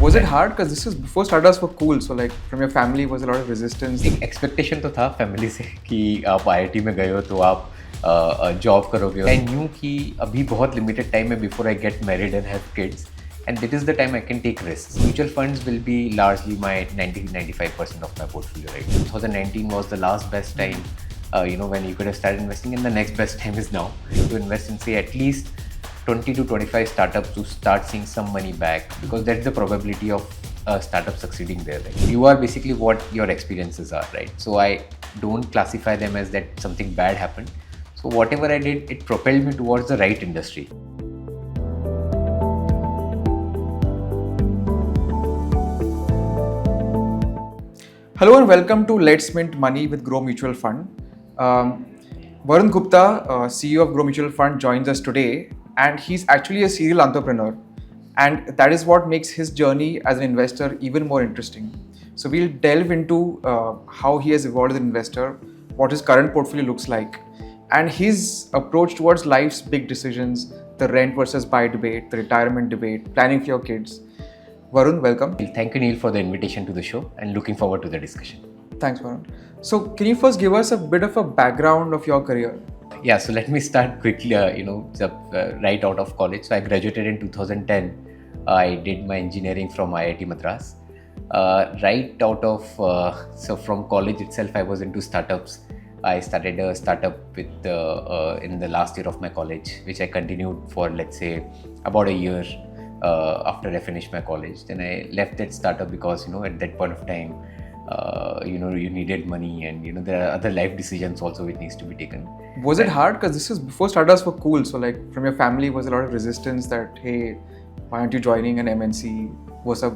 Was it hard? Because this is before startups were cool. So like from your family was a lot of resistance. एक expectation तो था family से कि आप IIT में गए हो तो आप जॉब करोगे. आई न्यू कि अभी बहुत लिमिटेड टाइम है before I get married and have kids, and that is the time I can take risks. Mutual funds will be largely my 90-95% of my portfolio. Right, 2019 was the last best time, when you could have started investing, and the next best time is now to invest in, say, at least 20 to 25 startups to start seeing some money back, because that's the probability of a startup succeeding there. Right? You are basically what your experiences are, right? So I don't classify them as that something bad happened. So whatever I did, it propelled me towards the right industry. Hello and welcome to Let's Mint Money with Grow Mutual Fund. Varun Gupta, CEO of Grow Mutual Fund, joins us today, and he's actually a serial entrepreneur, and that is what makes his journey as an investor even more interesting. So we'll delve into how he has evolved as an investor, what his current portfolio looks like, and his approach towards life's big decisions, the rent versus buy debate, the retirement debate, planning for your kids. Varun, welcome. Thank you, Neil, for the invitation to the show, and looking forward to the discussion. Thanks, Varun. So can you first give us a bit of a background of your career? Yeah, so let me start quickly, right out of college. So I graduated in 2010. I did my engineering from IIT Madras. Right out of, from college itself, I was into startups. I started a startup in the last year of my college, which I continued for, let's say, about a year after I finished my college. Then I left that startup because, at that point of time, you needed money, and there are other life decisions also which needs to be taken. Was it hard? Because this is before startups were cool. So like from your family was a lot of resistance that, hey, why aren't you joining an MNC? What's up?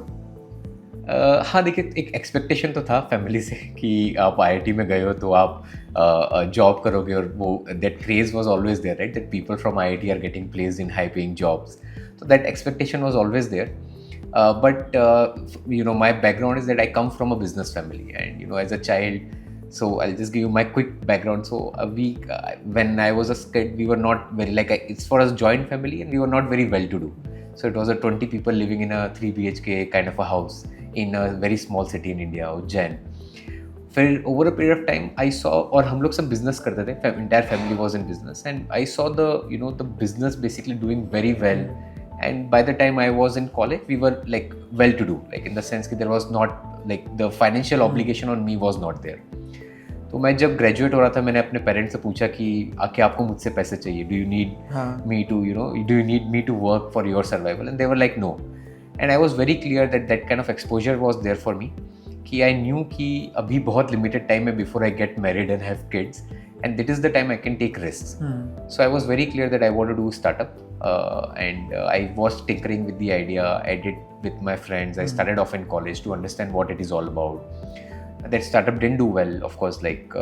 हाँ, देखिए, एक expectation तो था family से कि आप IIT में गए हो तो आप जॉब करोगे, और वो that craze was always there, right, that people from IIT are getting placed in high paying jobs. So that expectation was always there. But my background is that I come from a business family, and as a child, so I'll just give you my quick background. So when I was a kid, we were not very, it's for us joint family, and we were not very well to do. So it was a 20 people living in a 3 BHK kind of a house in a very small city in India, Ujjain. फिर over a period of time I saw, और हम लोग सब business करते थे, entire family was in business, and I saw the business basically doing very well. And by the time I was in college, we were like well to do, like in the sense that there was not like the financial obligation on me was not there. तो मैं जब graduate हो रहा था, मैंने अपने parents से पूछा कि आके आपको मुझसे पैसे चाहिए, do you need me to work for your survival? And they were like no. And I was very clear that kind of exposure was there for me, कि I knew कि अभी बहुत limited time है before I get married and have kids, and that is the time I can take risks. So I was very clear that I want to do startup, and I was tinkering with the idea. I did with my friends. I started off in college to understand what it is all about. That startup didn't do well, of course, like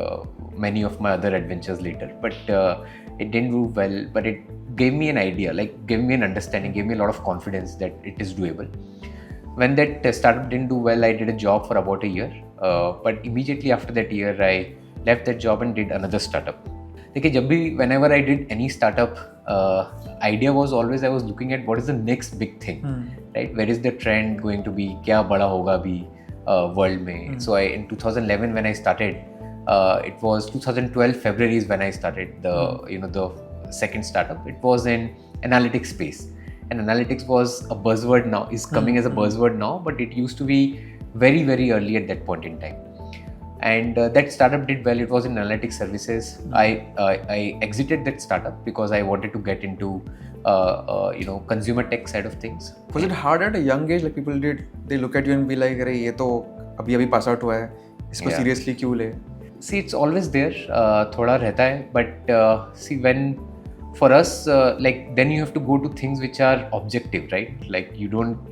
many of my other adventures later, but it didn't do well, but it gave me an idea, gave me an understanding, gave me a lot of confidence that it is doable. When that startup didn't do well, I did a job for about a year, but immediately after that year, I left that job and did another startup. देखिए, जब भी whenever I did any startup, idea was always I was looking at what is the next big thing, right? Where is the trend going to be? क्या बड़ा होगा अभी world में? So in 2011 when I started, it was 2012 February is when I started the second startup. It was in analytics space, and analytics was a buzzword now, is coming as a buzzword now, but it used to be very, very early at that point in time. And that startup did well. It was in analytics services. I exited that startup because I wanted to get into consumer tech side of things. Was it hard at a young age? Like they look at you and be like, अरे ये तो अभी pass out हुआ है, इसको seriously क्यों ले? See, it's always there. थोड़ा रहता है, but see, when for us, then you have to go to things which are objective, right? Like you don't,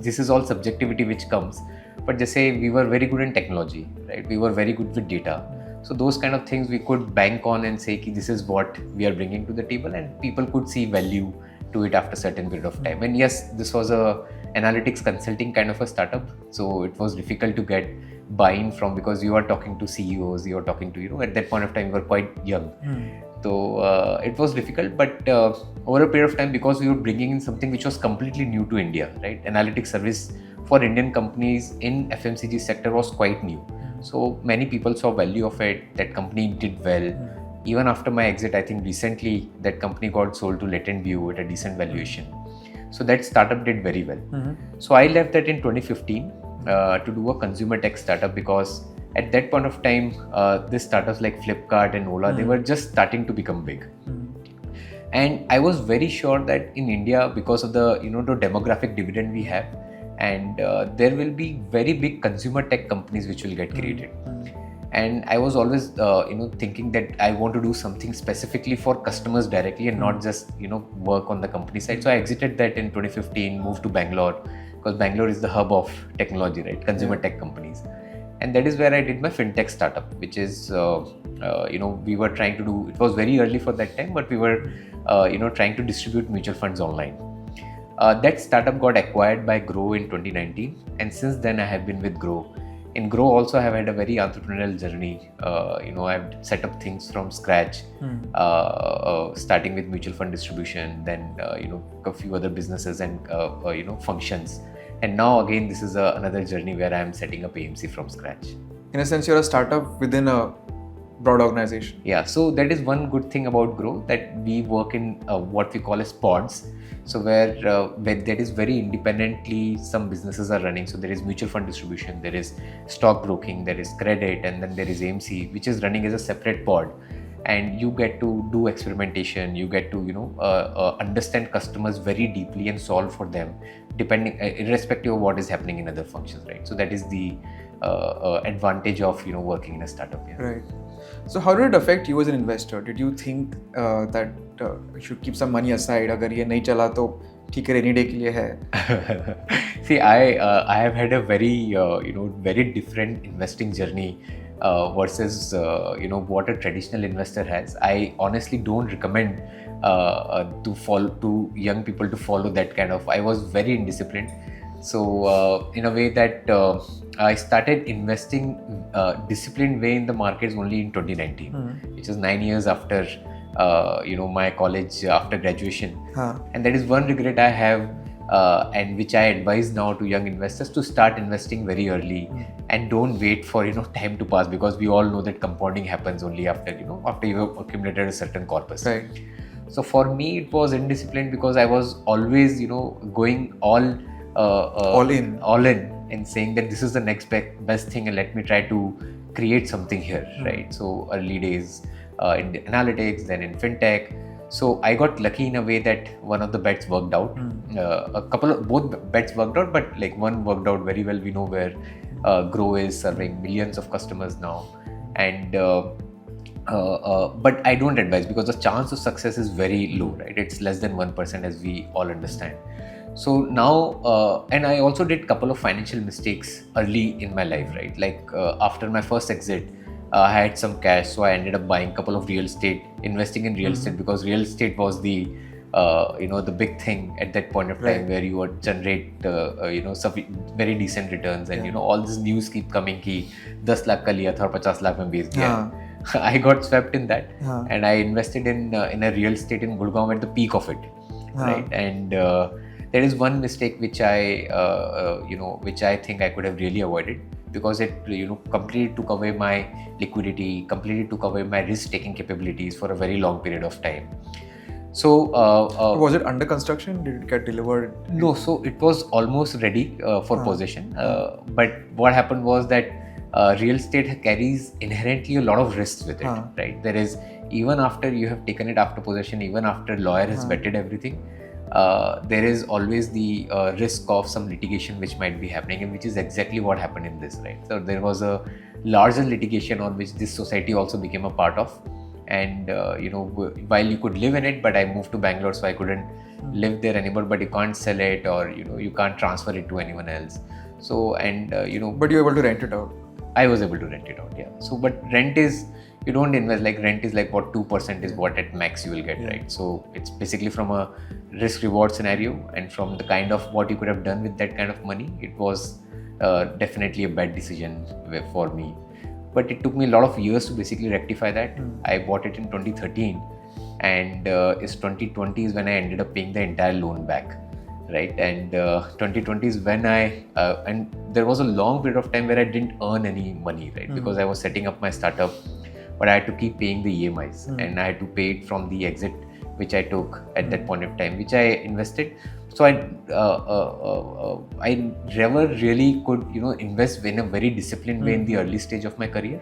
this is all subjectivity which comes. But just say we were very good in technology, right? We were very good with data. So those kind of things we could bank on and say, this is what we are bringing to the table, and people could see value to it after a certain period of time. And yes, this was a analytics consulting kind of a startup. So it was difficult to get buy-in from, because you are talking to CEOs, you are talking to, at that point of time, you were quite young. So it was difficult, but over a period of time, because we were bringing in something which was completely new to India, right? Analytics service for Indian companies in FMCG sector was quite new. So many people saw value of it. That company did well. Even after my exit, I think recently that company got sold to Latent View at a decent valuation. So that startup did very well. So I left that in 2015 to do a consumer tech startup, because at that point of time, these startups like Flipkart and Ola, they were just starting to become big. And I was very sure that in India, because of the the demographic dividend we have, and there will be very big consumer tech companies which will get created. And I was always thinking that I want to do something specifically for customers directly, and not just work on the company side. So I exited that in 2015, moved to Bangalore, because Bangalore is the hub of technology, right? Consumer tech companies. And that is where I did my fintech startup, which is we were trying to do, it was very early for that time, but we were trying to distribute mutual funds online. That startup got acquired by Grow in 2019, and since then I have been with Grow. In Grow also I have had a very entrepreneurial journey. I've set up things from scratch, starting with mutual fund distribution, then a few other businesses and functions. And now again, this is another journey where I am setting up AMC from scratch. In a sense, you're a startup within a broad organization. Yeah, so that is one good thing about Grow, that we work in what we call as pods. So where that is very independently, some businesses are running. So there is mutual fund distribution, there is stock broking, there is credit, and then there is AMC, which is running as a separate pod. And you get to do experimentation, you get to understand customers very deeply and solve for them, depending irrespective of what is happening in other functions, right? So that is the advantage of working in a startup. Yeah. Right. So how did it affect you as an investor? Did you think that you should keep some money aside? अगर ये नहीं चला तो ठीक है, rainy day के लिए है. See, I have had a very very different investing journey versus what a traditional investor has. I honestly don't recommend to young people to follow that kind of. I was very indisciplined. So in a way that I started investing disciplined way in the markets only in 2019, which is 9 years after my college, after graduation. And that is one regret I have, and which I advise now to young investors, to start investing very early and don't wait for time to pass, because we all know that compounding happens only after after you have accumulated a certain corpus. Right. So for me it was indisciplined, because I was always going all in and saying that this is the next best thing, and let me try to create something here, right? So early days in analytics, then in fintech. So I got lucky in a way that one of the bets worked out. Both bets worked out, but like one worked out very well. We know where Grow is serving millions of customers now, and but I don't advise, because the chance of success is very low, right? It's less than 1%, as we all understand. So now, and I also did a couple of financial mistakes early in my life, right? Like after my first exit, I had some cash, so I ended up buying a couple of real estate, investing in real estate, because real estate was the the big thing at that point of time, where you would generate some very decent returns, and all this news keep coming ki 10 lakh ka liya tha aur 50 lakh mein bech diya. I got swept in that, and I invested in a real estate in Gurgaon at the peak of it, right? And there is one mistake which I think I could have really avoided, because it completely took away my liquidity, completely took away my risk-taking capabilities for a very long period of time. So was it under construction? Did it get delivered? No, so it was almost ready for possession. But what happened was that real estate carries inherently a lot of risks with it, right? There is, even after you have taken it after possession, even after lawyer has vetted everything, there is always the risk of some litigation which might be happening, and which is exactly what happened in this, right? So there was a larger litigation on which this society also became a part of, and while you could live in it, but I moved to Bangalore, so I couldn't live there anymore. But you can't sell it, or you can't transfer it to anyone else. So, and but you're able to rent it out. I was able to rent it out, yeah. So, but rent is you don't invest, like rent is like what 2% is what at max you will get, right? So it's basically from a risk reward scenario, and from the kind of what you could have done with that kind of money, it was definitely a bad decision for me. But it took me a lot of years to basically rectify that. I bought it in 2013, and it's 2020 is when I ended up paying the entire loan back, right? And 2020 is when and there was a long period of time where I didn't earn any money, right? Because I was setting up my startup, but I had to keep paying the EMIs, and I had to pay it from the exit which I took at that point of time, which I invested. So I never really could, invest in a very disciplined way in the early stage of my career.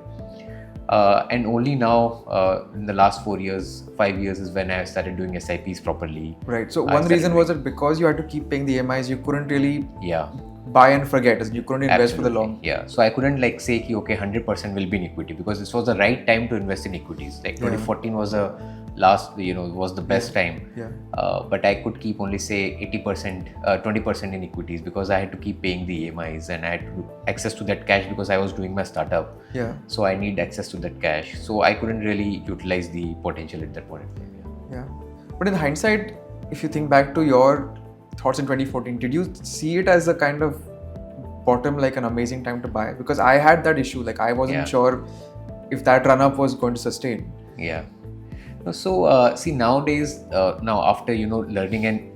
And only now, in the last 5 years is when I started doing SIPs properly. Right. So one reason was that because you had to keep paying the EMIs, you couldn't really yeah. buy and forget. You couldn't invest for the long. Yeah. So I couldn't say, okay, 100% will be in equity, because this was the right time to invest in equities. Like 2014 was was the best time. Yeah. But I could keep only say 80%, 20% in equities, because I had to keep paying the EMIs, and I had to access to that cash because I was doing my startup. Yeah. So I need access to that cash. So I couldn't really utilize the potential at that point in time. Yeah. But in hindsight, if you think back to your thoughts in 2014, did you see it as a kind of bottom, like an amazing time to buy? Because I had that issue, like I wasn't sure if that run up was going to sustain. Yeah. So see, nowadays, now after learning, and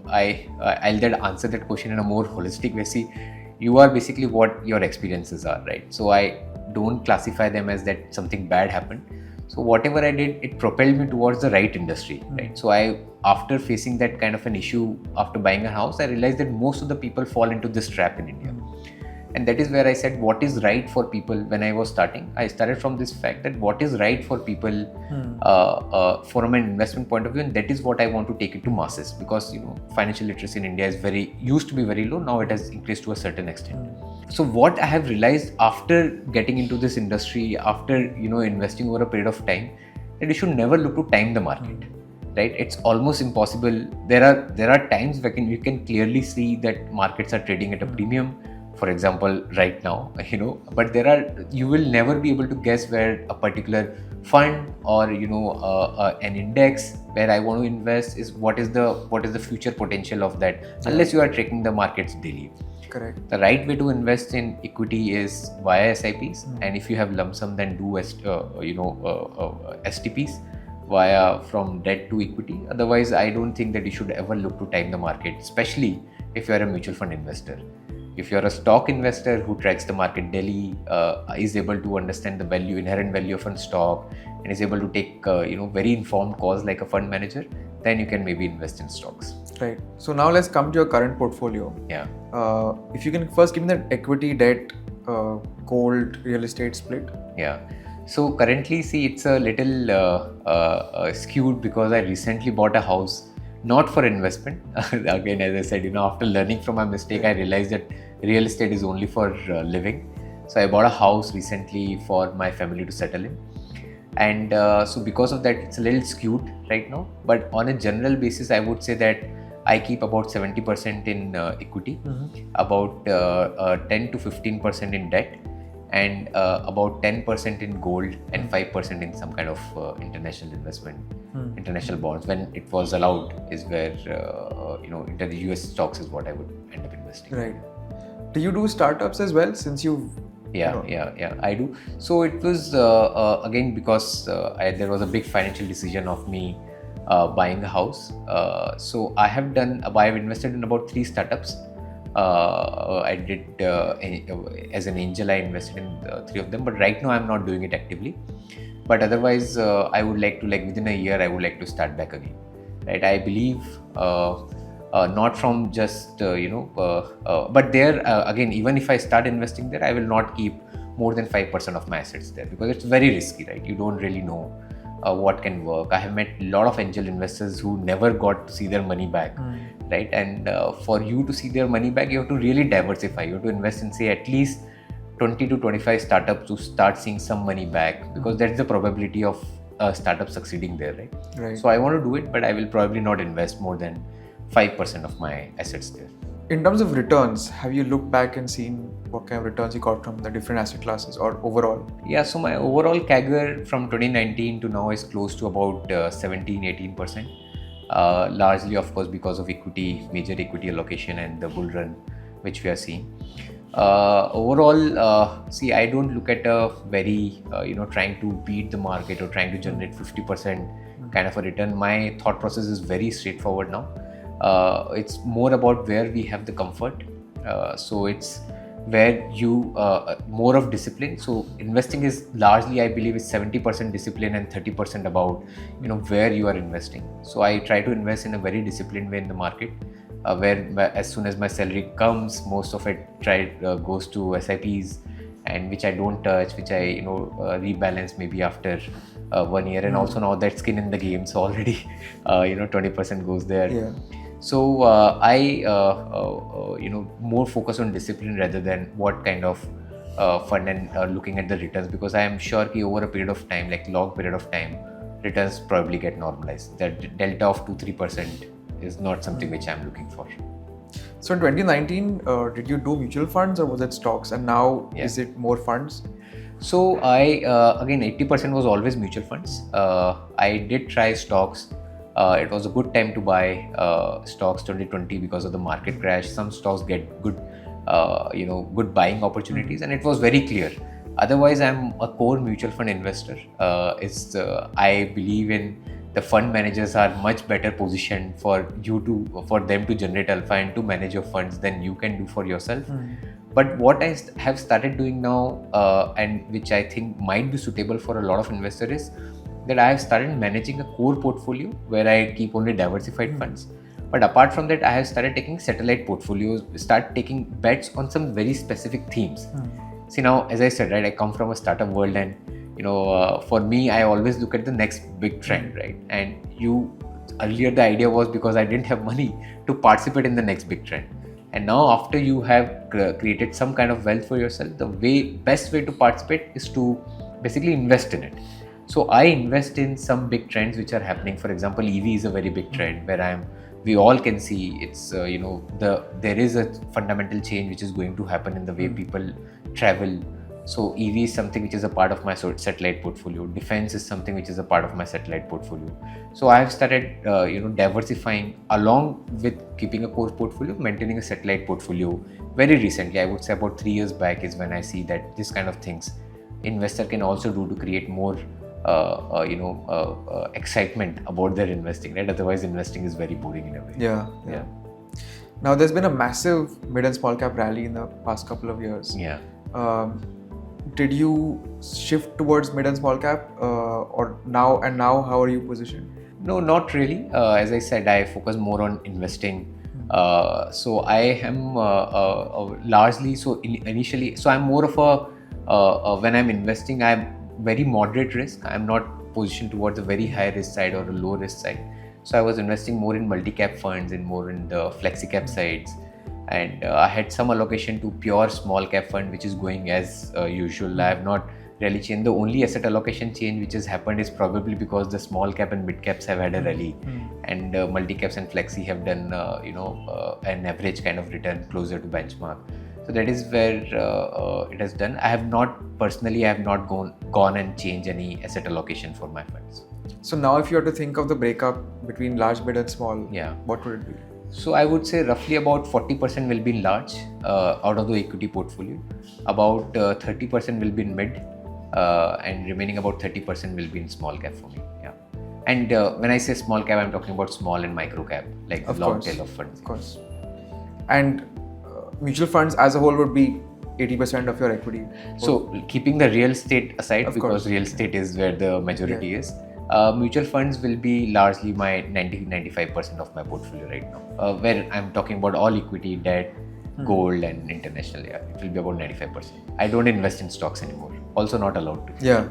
I'll then answer that question in a more holistic way. See, you are basically what your experiences are, right? So I don't classify them as that something bad happened. So whatever I did, it propelled me towards the right industry, right? So after facing that kind of an issue after buying a house, I realized that most of the people fall into this trap in India. And that is where I said, what is right for people when I was starting? I started from this fact that what is right for people from an investment point of view, and that is what I want to take it to masses, because financial literacy in India used to be very low. Now it has increased to a certain extent. So what I have realized after getting into this industry, after investing over a period of time, that you should never look to time the market. Right? It's almost impossible. There are times where you can clearly see that markets are trading at a premium. For example, right now, but you will never be able to guess where a particular fund or an index where I want to invest is what is the future potential of that, unless you are tracking the markets daily. Correct. The right way to invest in equity is via SIPs, and if you have lump sum, then do STPs via from debt to equity. Otherwise, I don't think that you should ever look to time the market, especially if you are a mutual fund investor. If you're a stock investor who tracks the market daily, is able to understand the inherent value of a stock, and is able to take very informed calls like a fund manager, then you can maybe invest in stocks. Right. So now let's come to your current portfolio. Yeah. If you can first give me the equity, debt, gold, real estate split. Yeah. So currently, see, it's a little skewed because I recently bought a house, not for investment. Again, as I said, after learning from my mistake, I realized that real estate is only for living. So I bought a house recently for my family to settle in. And so because of that, it's a little skewed right now. But on a general basis, I would say that I keep about 70% in equity, about 10 to 15% in debt, and about 10% in gold, and 5% in some kind of international investment, international bonds. When it was allowed is where, into the US stocks is what I would end up investing. Right. Do you do startups as well, since you've... Yeah, I do. So it was, again, because there was a big financial decision of me buying a house. So I have invested in about 3 startups. I did, as an angel, I invested in 3 of them, but right now I'm not doing it actively. But otherwise, I would like to, within a year, I would like to start back again. Right? I believe, not from just, but there, again, even if I start investing there, I will not keep more than 5% of my assets there, because it's very risky, right? You don't really know what can work. I have met a lot of angel investors who never got to see their money back, right? And for you to see their money back, you have to really diversify. You have to invest in, say, at least 20 to 25 startups to start seeing some money back, because that's the probability of a startup succeeding there, right? So I want to do it, but I will probably not invest more than 5% of my assets there. In terms of returns, have you looked back and seen what kind of returns you got from the different asset classes or overall? Yeah, so my overall CAGR from 2019 to now is close to about 17-18%. Largely, of course, because of major equity allocation and the bull run which we are seeing. Overall, see, I don't look at a very, trying to beat the market or trying to generate 50% kind of a return. My thought process is very straightforward now. It's more about where we have the comfort. So it's where you more of discipline. So investing is largely, I believe, is 70% discipline and 30% about where you are investing. So I try to invest in a very disciplined way in the market, where as soon as my salary comes, most of it goes to SIPs, and which I don't touch, which I rebalance maybe after 1 year. And also now that skin in the game, so already 20% goes there. Yeah. So I more focus on discipline rather than what kind of fund and looking at the returns, because I am sure that over a period of time, like long period of time, returns probably get normalized. That delta of 2-3% is not something which I am looking for. So in 2019, did you do mutual funds or was it stocks? And now is it more funds? So I again 80% was always mutual funds. I did try stocks. It was a good time to buy stocks 2020 because of the market crash. Some stocks get good, good buying opportunities, and it was very clear. Otherwise, I'm a core mutual fund investor. I believe in the fund managers are much better positioned for them to generate alpha and to manage your funds than you can do for yourself. But what I have started doing now, and which I think might be suitable for a lot of investors, is that I have started managing a core portfolio where I keep only diversified funds. But apart from that, I have started taking satellite portfolios, start taking bets on some very specific themes. See, now, as I said, right, I come from a startup world, and for me, I always look at the next big trend, right? And earlier the idea was, because I didn't have money to participate in the next big trend. And now, after you have created some kind of wealth for yourself, the best way to participate is to basically invest in it. So I invest in some big trends which are happening. For example, EV is a very big trend where we all can see it's there is a fundamental change which is going to happen in the way people travel. So EV is something which is a part of my satellite portfolio. Defense is something which is a part of my satellite portfolio. So I have started diversifying along with keeping a core portfolio, maintaining a satellite portfolio. Very recently, I would say about 3 years back, is when I see that this kind of things investor can also do to create more excitement about their investing, right? Otherwise, investing is very boring in a way. Yeah. Now, there's been a massive mid and small cap rally in the past couple of years. Yeah. Did you shift towards mid and small cap, or now how are you positioned? No, not really. As I said, I focus more on investing. So I am largely initially. So I'm more of a when I'm investing, I'm very moderate risk. I'm not positioned towards a very high risk side or a low risk side. So I was investing more in multi-cap funds and more in the flexi-cap sides. And I had some allocation to pure small cap fund, which is going as usual. I have not really changed. The only asset allocation change which has happened is probably because the small cap and mid caps have had a rally, and multi caps and flexi have done an average kind of return closer to benchmark. So that is where it has done. I have not gone and changed any asset allocation for my funds. So now, if you had to think of the breakup between large, mid, and small, what would it be? So I would say roughly about 40% will be in large out of the equity portfolio. About 30% will be in mid, and remaining about 30% will be in small cap for me. Yeah. And when I say small cap, I'm talking about small and micro cap, like the long tail of funds. Of course. And mutual funds as a whole would be 80% of your equity. So keeping the real estate aside, because real estate is where the majority is, mutual funds will be largely my 90-95% of my portfolio right now, where I'm talking about all equity, debt, gold and international. Yeah, it will be about 95%. I don't invest in stocks anymore. Also not allowed to. Yeah.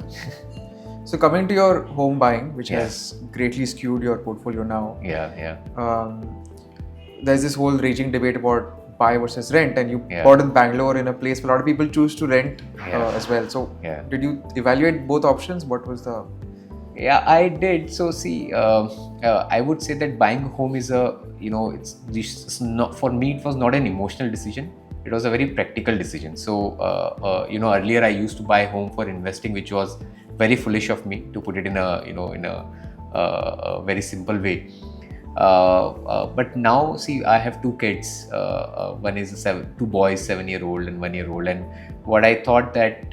So coming to your home buying, which has greatly skewed your portfolio now. There's this whole raging debate about buy versus rent, and you bought in Bangalore, in a place where a lot of people choose to rent as well. So did you evaluate both options? What was the... Yeah, I did. So see, I would say that buying a home is a, this is not, for me, it was not an emotional decision. It was a very practical decision. So, earlier I used to buy a home for investing, which was very foolish of me, to put it in a very simple way. But now, see, I have two kids. One is two boys, 7-year-old and 1-year-old, and what I thought that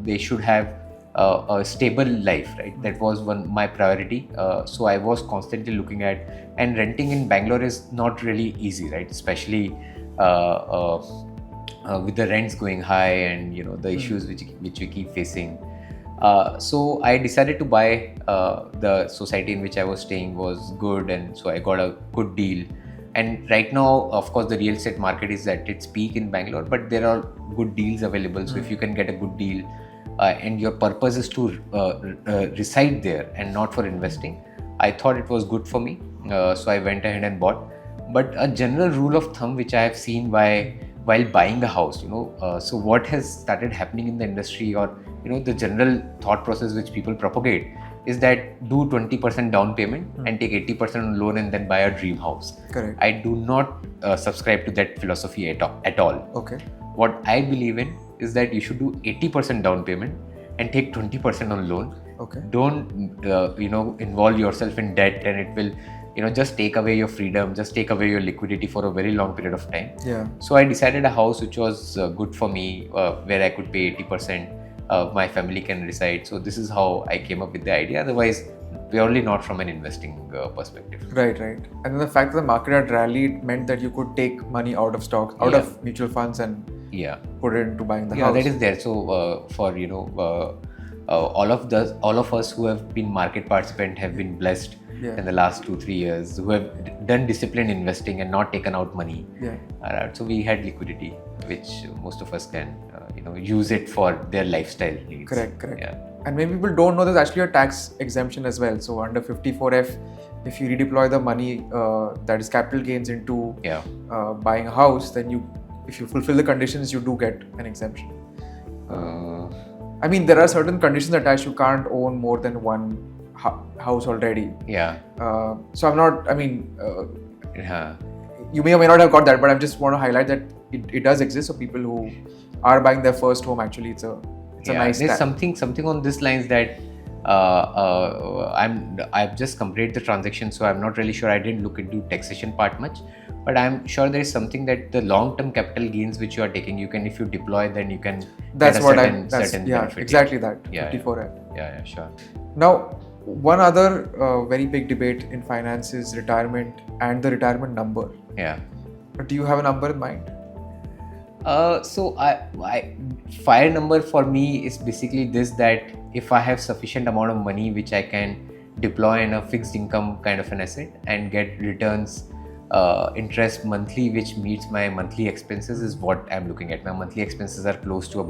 they should have a stable life, right? That was my priority. So I was constantly looking at, and renting in Bangalore is not really easy, right? Especially with the rents going high and the issues which we keep facing. So I decided to buy. The society in which I was staying was good, and so I got a good deal. And right now, of course, the real estate market is at its peak in Bangalore, but there are good deals available. So if you can get a good deal, and your purpose is to reside there and not for investing, I thought it was good for me. So I went ahead and bought. But a general rule of thumb which I have seen while buying a house, so what has started happening in the industry, or the general thought process which people propagate, is that do 20% down payment and take 80% on loan and then buy a dream house. Correct. I do not subscribe to that philosophy at all. Okay. What I believe in is that you should do 80% down payment and take 20% on loan. Okay. Don't involve yourself in debt, and it will just take away your freedom, just take away your liquidity for a very long period of time. Yeah. So I decided a house which was good for me, where I could pay 80%, my family can reside. So this is how I came up with the idea. Otherwise, purely not from an investing perspective. Right. And then the fact that the market had rallied meant that you could take money out of stocks, out of mutual funds, and put it into buying the house. Yeah, that is there. So for all of us who have been market participant have been blessed in the last 2-3 years, who have done disciplined investing and not taken out money. So we had liquidity, which most of us can use it for their lifestyle needs. Correct. Yeah. And many people don't know there's actually a tax exemption as well. So under 54F, if you redeploy the money that is capital gains into buying a house, then if you fulfill the conditions, you do get an exemption. I mean, there are certain conditions attached. You can't own more than one house already. Yeah. So I'm not, you may or may not have got that, but I just want to highlight that it does exist. So people who are buying their first home, actually, it's a nice there's stat. something on this lines that I've just completed the transaction, so I'm not really sure. I didn't look into taxation part much, but I'm sure there is something that the long-term capital gains which you are taking, you can, if you deploy, then you can That's get a what certain benefit. Exactly that. Yeah, 54F. Yeah, sure. Now, one other very big debate in finance is retirement and the retirement number. Yeah. Do you have a number in mind? So I FIRE number for me is basically this, that if I have sufficient amount of money which I can deploy in a fixed income kind of an asset and get returns, interest monthly, which meets my monthly expenses, is what I'm looking at. My monthly expenses are close to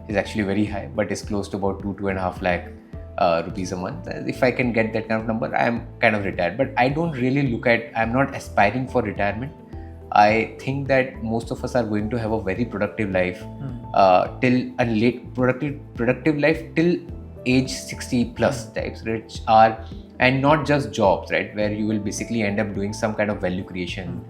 is actually very high, but it's close to about 2.5 lakh rupees a month. If I can get that kind of number, I'm kind of retired. But I don't really I'm not aspiring for retirement. I think that most of us are going to have a very productive life productive life till age 60 plus types, which are, and not just jobs, right, where you will basically end up doing some kind of value creation.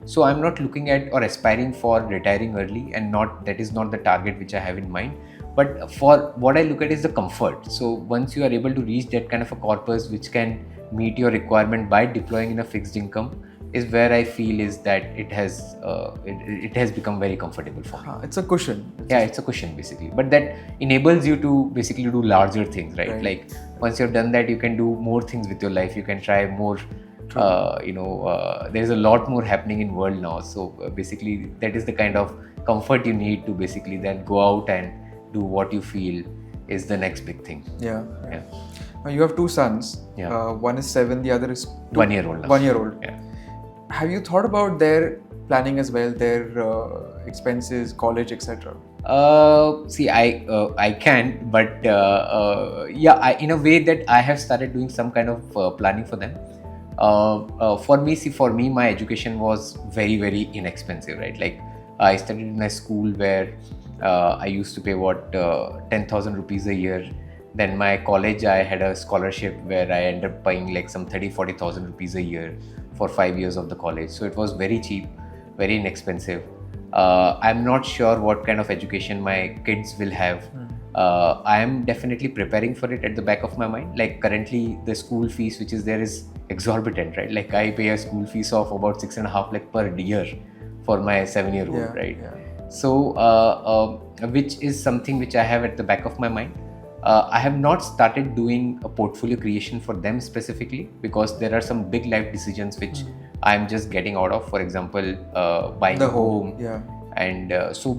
So I'm not looking at or aspiring for retiring early, and that is not the target which I have in mind. But for what I look at is the comfort. So once you are able to reach that kind of a corpus which can meet your requirement by deploying in a fixed income, is where I feel is that it has become very comfortable for me. It's a cushion. It's a cushion basically, but that enables you to basically do larger things, right? Like once you've done that, you can do more things with your life. You can try more. There's a lot more happening in world now. So basically, that is the kind of comfort you need to basically then go out and do what you feel is the next big thing. Yeah. Now you have two sons. One is 7, the other is 1 year old. 1 year old. Yeah. Have you thought about their planning as well, their expenses, college, etc.? See, I can, but in a way that I have started doing some kind of planning for them. For me, my education was very, very inexpensive, right? Like I studied in a school where I used to pay 10,000 rupees a year, Then my college, I had a scholarship where I ended up paying like some 30,000-40,000 rupees a year for 5 years of the college. So it was very cheap, very inexpensive. I'm not sure what kind of education my kids will have. I am definitely preparing for it at the back of my mind. Like currently the school fees which is there is exorbitant, right? Like I pay a school fees of about 6.5 lakh per year for my 7-year-old, right? So which is something which I have at the back of my mind. I have not started doing a portfolio creation for them specifically because there are some big life decisions which I'm just getting out of. For example, buying a home. And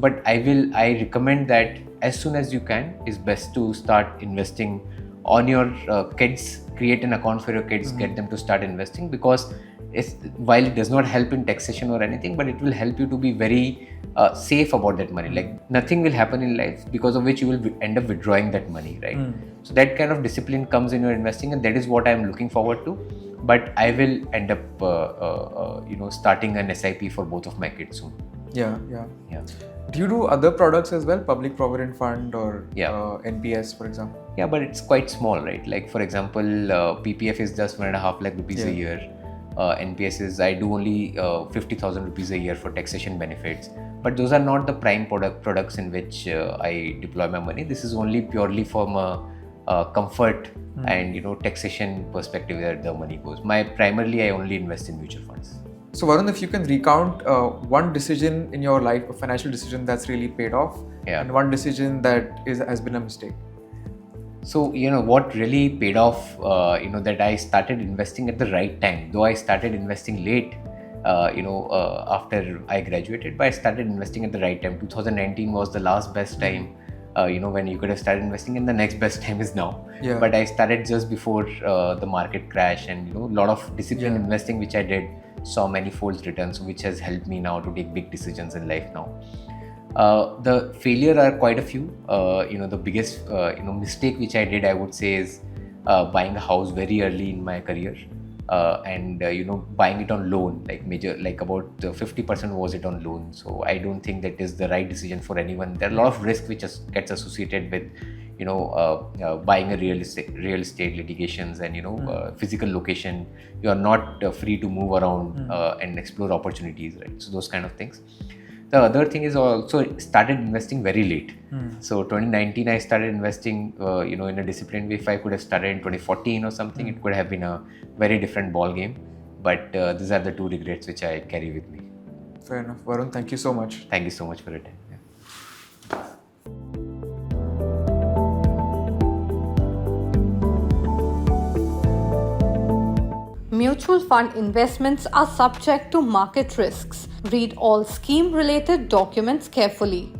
but I recommend that as soon as you can, is best to start investing on your kids. Create an account for your kids, get them to start investing, because while it does not help in taxation or anything, but it will help you to be very safe about that money. Like nothing will happen in life because of which you will end up withdrawing that money, right? So that kind of discipline comes in your investing, and that is what I am looking forward to. But I will end up starting an SIP for both of my kids soon. Yeah. Do you do other products as well? Public Provident Fund or NPS, for example? Yeah, but it's quite small, right? Like for example, PPF is just 1.5 lakh rupees a year. NPS is, I do only 50,000 rupees a year for taxation benefits. But those are not the prime products in which I deploy my money. This is only purely from a comfort and taxation perspective where the money goes. Primarily, I only invest in mutual funds. So Varun, if you can recount one decision in your life, a financial decision that's really paid off, and one decision that has been a mistake. So what really paid off, that I started investing at the right time. Though I started investing late, after I graduated, but I started investing at the right time. 2019 was the last best time, when you could have started investing, and the next best time is now. But I started just before the market crash, and a lot of disciplined investing which I did saw many folds returns, which has helped me now to take big decisions in life now. The failure are quite a few. The biggest mistake which I did, I would say, is buying a house very early in my career, and buying it on loan, like about 50% was it on loan. So I don't think that is the right decision for anyone. There are a lot of risk which gets associated with buying a real estate litigations and physical location. You are not free to move around and explore opportunities, right? So those kind of things. The other thing is also started investing very late. So 2019 I started investing in a disciplined way. If I could have started in 2014 or something, it could have been a very different ball game. But these are the two regrets which I carry with me. Fair enough. Varun, thank you so much. Thank you so much for your time. Mutual fund investments are subject to market risks. Read all scheme-related documents carefully.